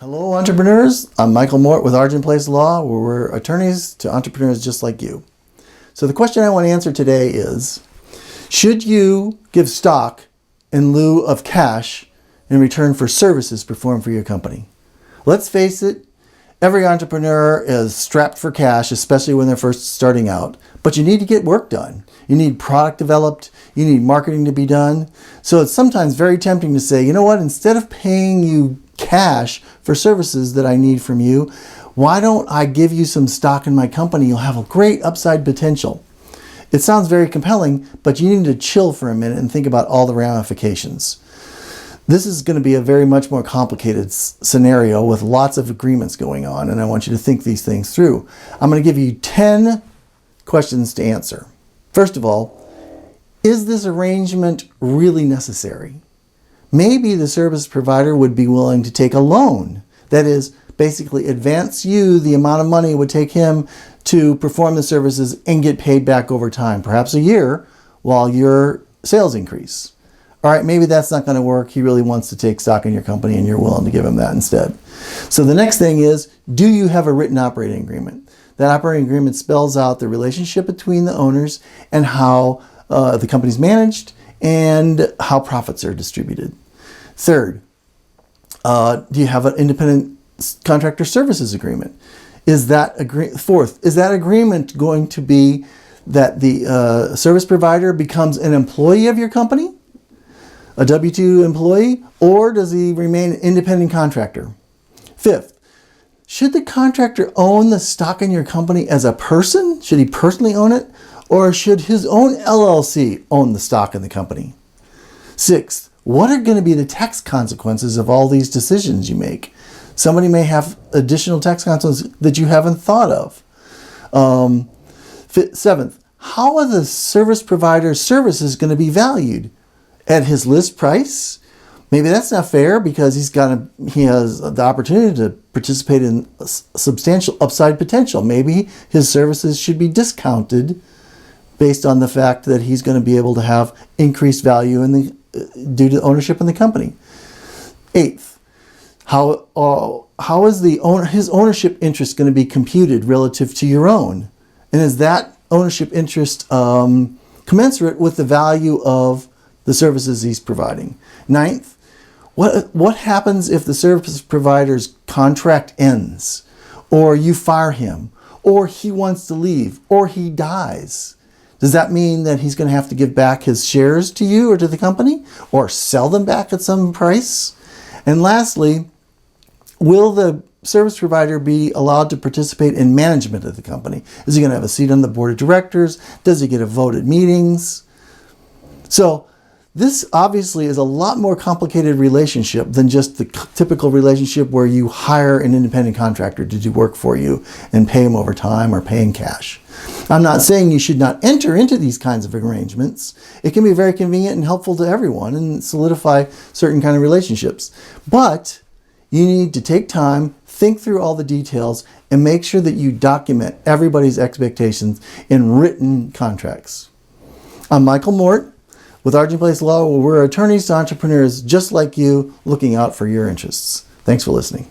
Hello, entrepreneurs. I'm Michael Mort with Argent Place Law, where we're attorneys to entrepreneurs just like you. So the question I want to answer today is, should you give stock in lieu of cash in return for services performed for your company? Let's face it, every entrepreneur is strapped for cash, especially when they're first starting out. But you need to get work done. You need product developed. You need marketing to be done. So it's sometimes very tempting to say, you know what, instead of paying you cash for services that I need from you, why don't I give you some stock in my company? You'll have a great upside potential. It sounds very compelling, but you need to chill for a minute and think about all the ramifications. This is going to be a very much more complicated scenario with lots of agreements going on, and I want you to think these things through. I'm going to give you 10 questions to answer. First of all, is this arrangement really necessary? Maybe the service provider would be willing to take a loan. That is, basically advance you the amount of money it would take him to perform the services and get paid back over time, perhaps a year, while your sales increase. All right, maybe that's not going to work. He really wants to take stock in your company and you're willing to give him that instead. So the next thing is, do you have a written operating agreement? That operating agreement spells out the relationship between the owners and how the company's managed and how profits are distributed. Third, do you have an independent contractor services agreement? Fourth, is that agreement going to be that the service provider becomes an employee of your company, a W-2 employee, or does he remain an independent contractor? Fifth, should the contractor own the stock in your company as a person? Should he personally own it? Or should his own LLC own the stock in the company? Sixth, what are going to be the tax consequences of all these decisions you make? Somebody may have additional tax consequences that you haven't thought of. Seventh, how are the service provider's services going to be valued? At his list price? Maybe that's not fair because he has the opportunity to participate in substantial upside potential. Maybe his services should be discounted based on the fact that he's going to be able to have increased value due to ownership in the company. Eighth, how is his ownership interest going to be computed relative to your own? And is that ownership interest commensurate with the value of the services he's providing? Ninth, what happens if the service provider's contract ends, or you fire him, or he wants to leave, or he dies? Does that mean that he's going to have to give back his shares to you or to the company, or sell them back at some price? And lastly, will the service provider be allowed to participate in management of the company? Is he going to have a seat on the board of directors? Does he get a vote at meetings? So this obviously is a lot more complicated relationship than just the typical relationship where you hire an independent contractor to do work for you and pay him over time or pay in cash. I'm not saying you should not enter into these kinds of arrangements. It can be very convenient and helpful to everyone and solidify certain kind of relationships. But you need to take time, think through all the details, and make sure that you document everybody's expectations in written contracts. I'm Michael Mort with Argent Place Law, where we're attorneys to entrepreneurs just like you, looking out for your interests. Thanks for listening.